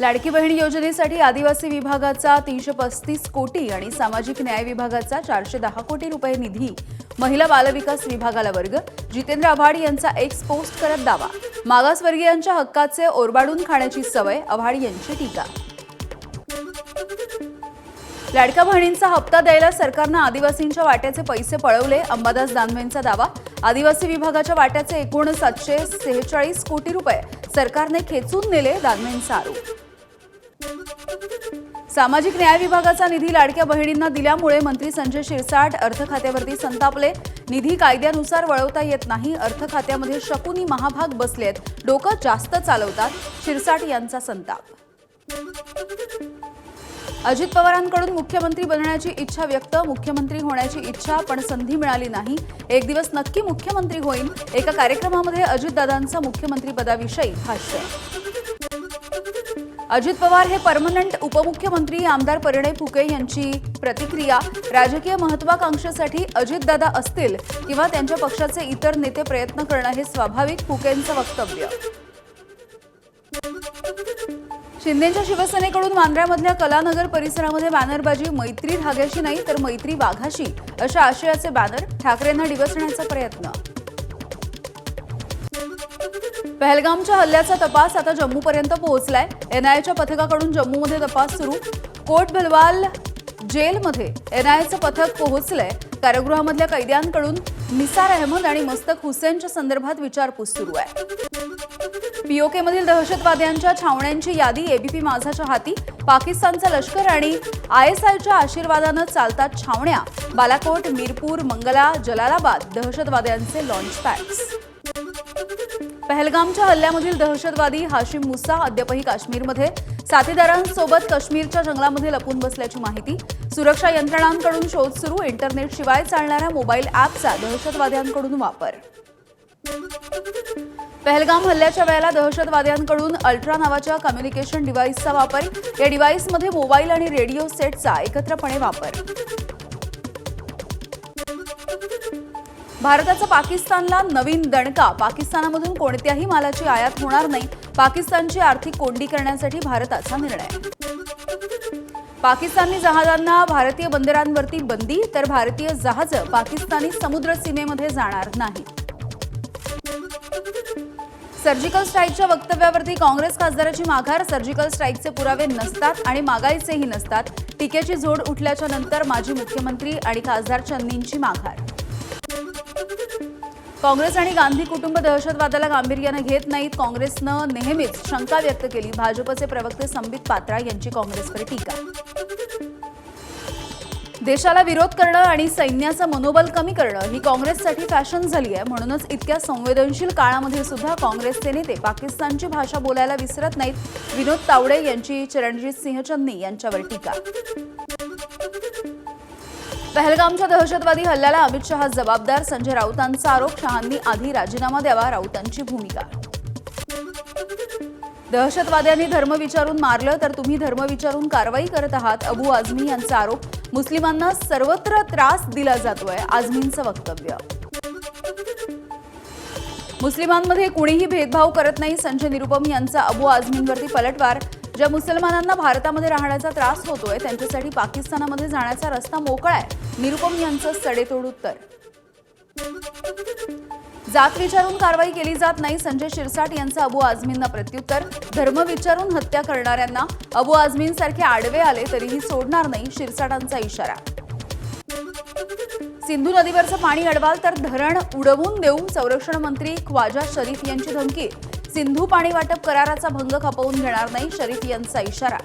लाडकी बहीण योजनेसाठी आदिवासी विभागाचा 335 कोटी आणि सामाजिक न्याय विभागाचा 410 कोटी रुपये निधी महिला बालविकास विभागाला वर्ग. जितेंद्र आव्हाड यांचा एक्स पोस्ट करत दावा. मागासवर्गीयांच्या हक्काचे ओरबाडून खाण्याची सवय, आव्हाड यांची टीका. लाडक्या बहिणींचा हप्ता द्यायला सरकारने आदिवासींच्या वाट्याचे पैसे पळवले, अंबादास दानवेंचा दावा. आदिवासी विभागाच्या वाट्याचे एकूण 746 कोटी रुपये सरकारने खेचून नेले, दानवेंचा आरोप. सामाजिक न्याय विभागाचा निधी लाडक्या बहिणींना दिल्यामुळे मंत्री संजय शिरसाट अर्थ खात्यावरती संतापले. निधी कायद्यानुसार वळवता येत नाही, अर्थ खात्यामध्ये शकुनी महाभाग बसलेत, डोकं जास्त चालवतात, शिरसाट यांचा संताप. अजित पवारांकडून मुख्यमंत्री बनण्याची इच्छा व्यक्त. मुख्यमंत्री होण्याची इच्छा पण संधी मिळाली नाही. एक दिवस नक्की मुख्यमंत्री होईन. एका कार्यक्रमामध्ये अजितदादांचा मुख्यमंत्रीपदाविषयी भाष्य. अजित पवार हे परमनंट उपमुख्यमंत्री. आमदार परिणय फुके यांची प्रतिक्रिया. राजकीय महत्त्वाकांक्षेसाठी अजितदादा असतील किंवा त्यांच्या पक्षाचे इतर नेते प्रयत्न करणं हे स्वाभाविक, फुकेंचं वक्तव्य. शिंदेच्या शिवसेनेकडून मांद्र्यामधल्या कलानगर परिसरामध्ये बॅनरबाजी. मैत्री धाग्याशी नाही तर मैत्री वाघाशी अशा आशयाचे बॅनर. ठाकरेंना डिवचण्याचा प्रयत्न. पहलगामच्या हल्ल्याचा तपास आता जम्मूपर्यंत पोहोचलाय. एनआयएच्या पथकाकडून जम्मूमध्ये तपास सुरू. कोट भलवाल जेलमध्ये एनआयएचं पथक पोहोचलंय. कारागृहामधल्या कैद्यांकडून निसार अहमद आणि मस्तक हुसेनच्या संदर्भात विचारपूस सुरू आहे. पीओकेमधील दहशतवाद्यांच्या छावण्यांची यादी एबीपी माझाच्या हाती. पाकिस्तानचं लष्कर आणि आयएसआयच्या आशीर्वादानं चालतात छावण्या. बालाकोट, मीरपूर, मंगला, जलालाबाद दहशतवाद्यांचे लॉन्च पॅड्स. पहलगामच्या हल्ल्यामधील दहशतवादी हाशिम मुसा अद्यापही काश्मीरमध्ये. साथीदारांसोबत काश्मीरच्या जंगलामध्ये लपून बसल्याची माहिती. सुरक्षा यंत्रणांकडून शोध सुरू. इंटरनेटशिवाय चालणाऱ्या मोबाईल ॲपचा दहशतवाद्यांकडून वापर. पहलगाम हल्ल्याच्या वेळेला दहशतवाद्यांकडून अल्ट्रा नावाच्या कम्युनिकेशन डिव्हाइसचा वापर. या डिव्हाइसमध्ये मोबाईल आणि रेडिओ सेटचा एकत्रपणे वापर. भारताचा पाकिस्तानला नवीन दणका. पाकिस्तानामधून कोणत्याही मालाची आयात होणार नाही. पाकिस्तानची आर्थिक कोंडी करण्यासाठी भारताचा निर्णय. पाकिस्तानी जहाजांना भारतीय बंदरांवरती बंदी, तर भारतीय जहाजं पाकिस्तानी समुद्र सीमेमध्ये जाणार नाही. सर्जिकल स्ट्राईकच्या वक्तव्यावरती काँग्रेस खासदाराची माघार. सर्जिकल स्ट्राईकचे पुरावे नसतात आणि मागायचेही नसतात. टीकेची झोड उठल्याच्या नंतर माजी मुख्यमंत्री आणि खासदार चन्नींची माघार. काँग्रेस आणि गांधी कुटुंब दहशतवादाला गांभीर्याने घेत नाहीत. काँग्रेसनं नेहमीच शंका व्यक्त केली. भाजपचे प्रवक्ते संबित पात्रा यांची काँग्रेसवर टीका. देशाला विरोध करणं आणि सैन्याचं मनोबल कमी करणं ही काँग्रेससाठी फॅशन झाली आहे. म्हणूनच इतक्या संवेदनशील काळामध्ये सुद्धा काँग्रेसचे नेते पाकिस्तानची भाषा बोलायला विसरत नाहीत. विनोद तावडे यांची चरणजीत सिंह चन्नी यांच्यावर टीका. पहलगामच्या दहशतवादी हल्ल्याला अमित शहा जबाबदार. संजय राऊतांचा आरोप. शहांनी आधी राजीनामा द्यावा, राऊतांची भूमिका. दहशतवाद्यांनी धर्म विचारून मारलं तर तुम्ही धर्म विचारून कारवाई करत आहात, अबू आझमी यांचा आरोप. मुस्लिमांना सर्वत्र त्रास दिला जातोय, आझमींचं वक्तव्य. मुस्लिमांमध्ये कुणीही भेदभाव करत नाही, संजय निरुपम यांचा अबू आझमींवरती पलटवार. ज्या मुसलमानांना भारतामध्ये राहण्याचा त्रास होतोय त्यांच्यासाठी पाकिस्तानामध्ये जाण्याचा रस्ता मोकळा आहे, निरुपम यांचं सडेतोड उत्तर. जात विचारून कारवाई केली जात नाही, संजय शिरसाट यांचं अबू आझमींना प्रत्युत्तर. धर्म विचारून हत्या करणाऱ्यांना अबू आझमींसारखे आडवे आले तरीही सोडणार नाही, शिरसाटांचा इशारा. सिंधू नदीवरचं पाणी अडवाल तर धरण उडवून देऊ, संरक्षण मंत्री ख्वाजा शरीफ यांची धमकी. सिंधू पाणी वाटप कराराचा भंग खपवून घेणार नाही, शरीफ यांचा इशारा.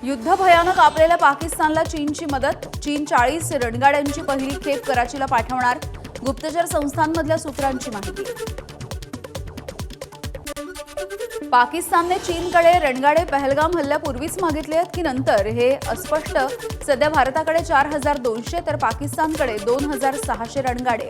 युद्ध भयानक आपलेल्या पाकिस्तानला चीनची मदत. चीन 40 रणगाड्यांची पहिली खेप कराचीला पाठवणार, गुप्तचर संस्थांमधल्या सूत्रांची माहिती. पाकिस्तानने चीनकडे रणगाडे पहलगाम हल्ल्यापूर्वीच मागितले आहेत की नंतर हे अस्पष्ट. सध्या भारताकडे 4200 तर पाकिस्तानकडे 2600 रणगाडे.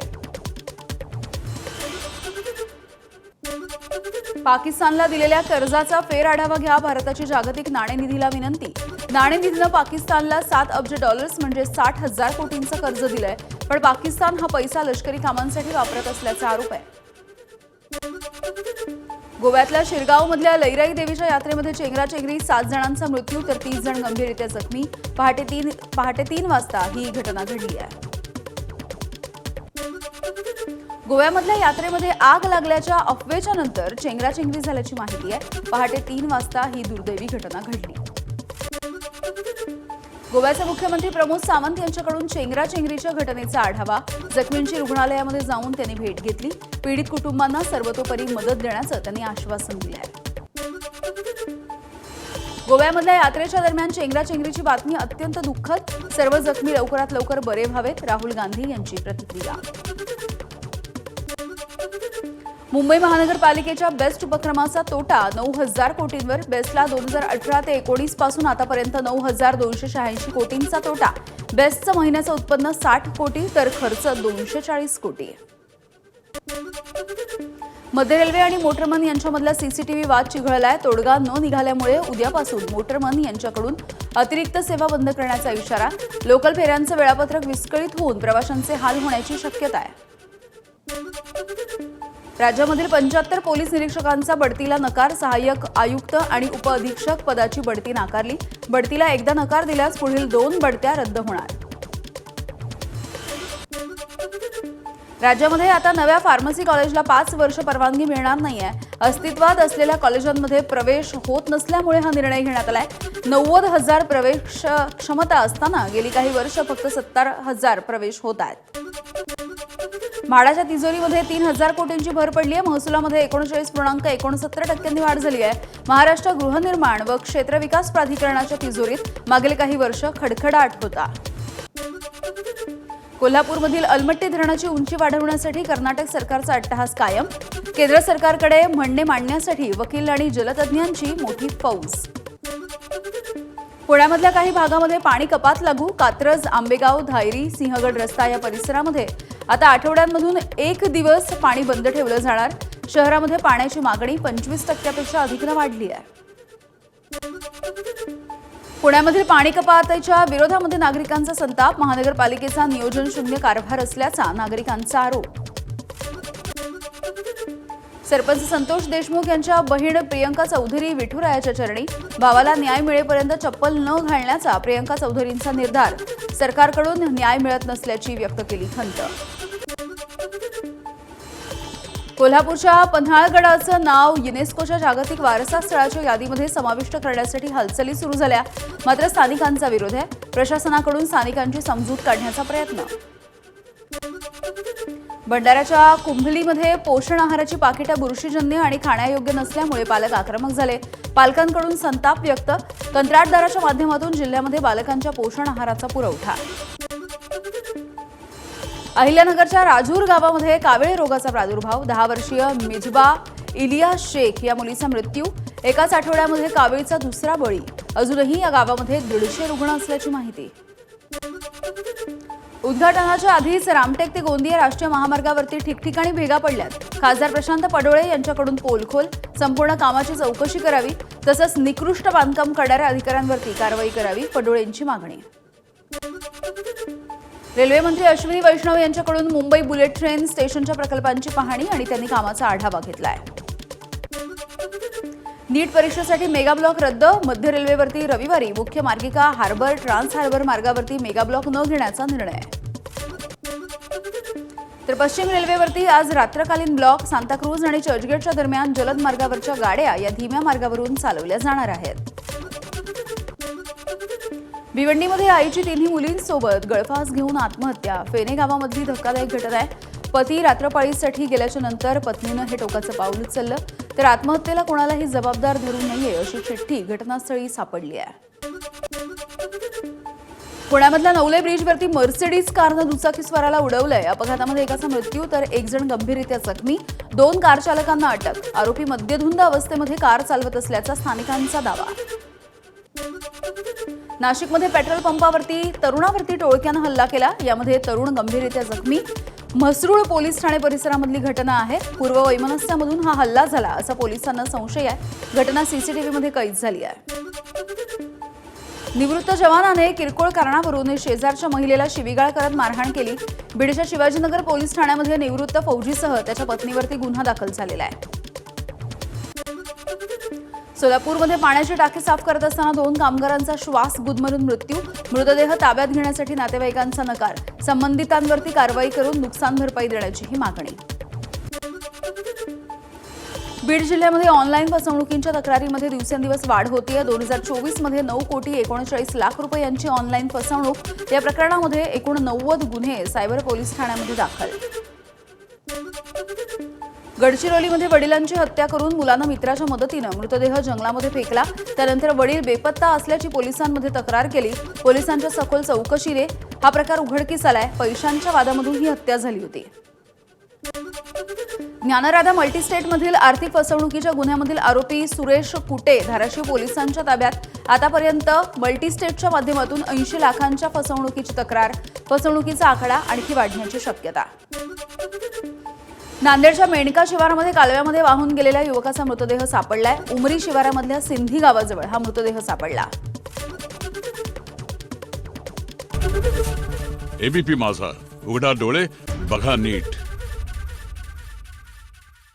पाकिस्तानला दिलेल्या कर्जाचा फेरआढावा घ्या, भारताची जागतिक नाणेनिधीला विनंती. नाणेनिधीनं पाकिस्तानला $7 अब्ज म्हणजे 60,000 कोटींचं कर्ज दिलंय, पण पाकिस्तान हा पैसा लष्करी कामांसाठी वापरत असल्याचा आरोप आहे. गोव्यातल्या शिरगावमधल्या लईराई देवीच्या यात्रेमध्ये चेंगराचेंगरी 7 जणांचा मृत्यू तर 30 जण गंभीररीत्या जखमी. पहाटे 3 वाजता ही घटना घडली आहे. गोव्यामधल्या यात्रेमध्ये आग लागल्याच्या अफवेच्या नंतर चेंगराचेंगरी झाल्याची माहिती आहे. पहाटे 3 वाजता ही दुर्दैवी घटना घडली. गोव्याचे मुख्यमंत्री प्रमोद सावंत यांच्याकडून चेंगराचेंगरीच्या घटनेचा आढावा. जखमींची रुग्णालयामध्ये जाऊन त्यांनी भेट घेतली. पीडित कुटुंबांना सर्वतोपरी मदत देण्याचं त्यांनी आश्वासन दिलं आहे. गोव्यामधल्या यात्रेच्या दरम्यान चेंगराचेंगरीची बातमी अत्यंत दुःखद. सर्व जखमी लवकरात लवकर बरे व्हावेत. राहुल गांधी यांची प्रतिक्रिया. मुंबई महानगरपालिकेच्या बेस्ट उपक्रमाचा तोटा 9,000 कोटींवर. बेस्टला 2018 ते 19 पासून आतापर्यंत 9,286 कोटींचा तोटा. बेस्टचं महिन्याचं उत्पन्न 60 कोटी तर खर्च 240 कोटी. मध्य रेल्वे आणि मोटरमन यांच्यामधला सीसीटीव्ही वाद चिघळलाय. तोडगा न निघाल्यामुळे उद्यापासून मोटरमन यांच्याकडून अतिरिक्त सेवा बंद करण्याचा इशारा. लोकल फेऱ्यांचं वेळापत्रक विस्कळीत होऊन प्रवाशांचे हाल होण्याची शक्यता आहे. राज्यामधील 75 पोलीस निरीक्षकांचा बढतीला नकार. सहाय्यक आयुक्त आणि उपअधीक्षक पदाची बढती नाकारली. बढतीला एकदा नकार दिल्यास पुढील 2 बढत्या रद्द होणार. राज्यामध्ये आता नव्या फार्मसी कॉलेजला 5 वर्ष परवानगी मिळणार नाहीये. अस्तित्वात असलेल्या कॉलेजांमध्ये प्रवेश होत नसल्यामुळे हा निर्णय घेण्यात आलाय. 90,000 प्रवेश क्षमता असताना गेली काही वर्ष फक्त 70,000 प्रवेश होत आहेत. म्हाडाच्या तिजोरीमध्ये 3,000 कोटींची भर पडली आहे. महसुलामध्ये 39.69% वाढ झाली आहे. महाराष्ट्र गृहनिर्माण व क्षेत्र विकास प्राधिकरणाच्या तिजोरीत मागील काही वर्ष खडखडाट होता. कोल्हापूरमधील अलमट्टी धरणाची उंची वाढवण्यासाठी कर्नाटक सरकारचा अट्टहास कायम. केंद्र सरकारकडे म्हणणे मांडण्यासाठी वकील आणि जलतज्ज्ञांची मोठी फौज. पुण्यामधल्या काही भागामध्ये पाणी कपात लागू. कात्रज, आंबेगाव, धायरी, सिंहगड रस्ता या परिसरामध्ये आता आठवड्यांमधून 1 दिवस पाणी बंद ठेवलं जाणार. शहरामध्ये पाण्याची मागणी 25% अधिक वाढली आहे. पुण्यामधील पाणी कपातीच्या विरोधामध्ये नागरिकांचा संताप. महानगरपालिकेचा नियोजन शून्य कारभार असल्याचा नागरिकांचा आरोप. सरपंच संतोष देशमुख यांच्या बहीण प्रियंका चौधरी विठुरायाच्या चरणी. भावाला न्याय मिळेपर्यंत चप्पल न घालण्याचा प्रियंका चौधरींचा निर्धार. सरकारकडून न्याय मिळत नसल्याची व्यक्त केली खंत. कोल्हापूरच्या पन्हाळगडाचं नाव युनेस्कोच्या जागतिक वारसा स्थळाच्या यादीमध्ये समाविष्ट करण्यासाठी हालचाली सुरू झाल्या. मात्र स्थानिकांचा विरोध आहे. प्रशासनाकडून स्थानिकांची समजूत काढण्याचा प्रयत्न. भंडाऱ्याच्या कुंभलीमध्ये पोषण आहाराची पाकिटं बुरशीजन्य आणि खाण्यायोग्य नसल्यामुळे पालक आक्रमक झाले. पालकांकडून संताप व्यक्त. कंत्राटदाराच्या माध्यमातून जिल्ह्यामध्ये बालकांच्या पोषण आहाराचा पुरवठा. अहिल्यानगरच्या राजूर गावामध्ये कावीळ रोगाचा प्रादुर्भाव. 10 वर्षीय मिजबा इलियास शेख या मुलीचा मृत्यू. एकाच आठवड्यामध्ये कावीळचा दुसरा बळी. अजूनही या गावामध्ये 150 रुग्ण असल्याची माहिती. उद्घाटनाच्या आधीच रामटेक ते गोंदिया राष्ट्रीय महामार्गावरती ठिकठिकाणी भेगा पडल्यात. खासदार प्रशांत पडोळे यांच्याकडून पोलखोल. संपूर्ण कामाची चौकशी करावी तसंच निकृष्ट बांधकाम करणाऱ्या अधिकाऱ्यांवरती कारवाई करावी. पडोळेंची मागणी. रेल्वे मंत्री अश्विनी वैष्णव यांच्याकडून मुंबई बुलेट ट्रेन स्टेशनच्या प्रकल्पांची पाहणी आणि त्यांनी कामाचा आढावा घेतलाय. नीट परीक्षेसाठी मेगा ब्लॉक रद्द. मध्य रेल्वेवरती रविवारी मुख्य मार्गिका हार्बर ट्रान्स हार्बर मार्गावरती मेगा ब्लॉक न घेण्याचा निर्णय. तर पश्चिम रेल्वेवरती आज रात्रकालीन ब्लॉक. सांताक्रूज आणि चर्चगेटच्या दरम्यान जलद मार्गावरच्या गाड्या या धीम्या मार्गावरून चालवल्या जाणार आहेत. भिवंडीमध्ये आईची 3 मुलींसोबत गळफास घेऊन आत्महत्या. फेने गावामधली धक्कादायक घटना आहे. पती रात्रपाळीसाठी गेल्याच्या नंतर पत्नीनं हे टोकाचं पाऊल उचललं. तर आत्महत्येला कोणालाही जबाबदार धरू नये अशी चिठ्ठी घटनास्थळी सापडली आहे. पुण्यामधल्या नवले ब्रिजवरती मर्सिडीज कारनं दुचाकीस्वाराला उडवलंय. अपघातामध्ये एकाचा मृत्यू तर 1 जण गंभीररीत्या जखमी. 2 कार चालकांना अटक. आरोपी मद्यधुंद अवस्थेमध्ये कार चालवत असल्याचा स्थानिकांचा दावा. नाशिकमध्ये पेट्रोल पंपावरती तरुणावरती टोळक्यानं हल्ला केला. यामध्ये तरुण गंभीररीत्या जखमी. म्हसरूळ पोलीस ठाणे परिसरामधली घटना आहे. पूर्ववैमनस्यामधून हा हल्ला झाला असा पोलिसांना संशय आहे. घटना सीसीटीव्हीमध्ये कैद झाली आहे. निवृत्त जवानाने किरकोळ कारणावरून शेजारच्या महिलेला शिवीगाळ करत मारहाण केली. बीडच्या शिवाजीनगर पोलीस ठाण्यामध्ये निवृत्त फौजीसह त्याच्या पत्नीवरती गुन्हा दाखल झालेला आहे. सोलापूरमध्ये पाण्याची टाकी साफ करत असताना 2 कामगारांचा श्वास गुदमरून मृत्यू. मृतदेह ताब्यात घेण्यासाठी नातेवाईकांचा नकार. संबंधितांवरती कारवाई करून नुकसान भरपाई देण्याचीही मागणी. बीड जिल्ह्यामध्ये ऑनलाईन फसवणुकींच्या तक्रारीमध्ये दिवसेंदिवस वाढ होतीये. 2024 मध्ये 9,39,00,000 रुपयांची ऑनलाईन फसवणूक. या प्रकरणामध्ये एकूण 90 गुन्हे सायबर पोलीस ठाण्यामध्ये दाखल. गडचिरोलीमध्ये वडिलांची हत्या करून मुलानं मित्राच्या मदतीनं मृतदेह जंगलामध्ये फेकला. त्यानंतर वडील बेपत्ता असल्याची पोलिसांमध्ये तक्रार केली. पोलिसांच्या सखोल चौकशीने हा प्रकार उघडकीस आलाय. पैशांच्या वादामधून ही हत्या झाली होती. ज्ञानराधा मल्टीस्टेटमधील आर्थिक फसवणुकीच्या गुन्ह्यामधील आरोपी सुरेश कुटे धाराशिव पोलिसांच्या ताब्यात. आतापर्यंत मल्टीस्टेटच्या माध्यमातून 80 लाखांच्या फसवणुकीची तक्रार. फसवणुकीचा आकडा आणखी वाढण्याची शक्यता. नांदेडच्या मेणका शिवारामध्ये कालव्यामध्ये वाहून गेलेल्या युवकाचा मृतदेह सापडलाय. उमरी शिवारामधल्या सिंधी गावाजवळ हा मृतदेह सापडला. एबीपी माझा, उघडा डोळे बघा नीट.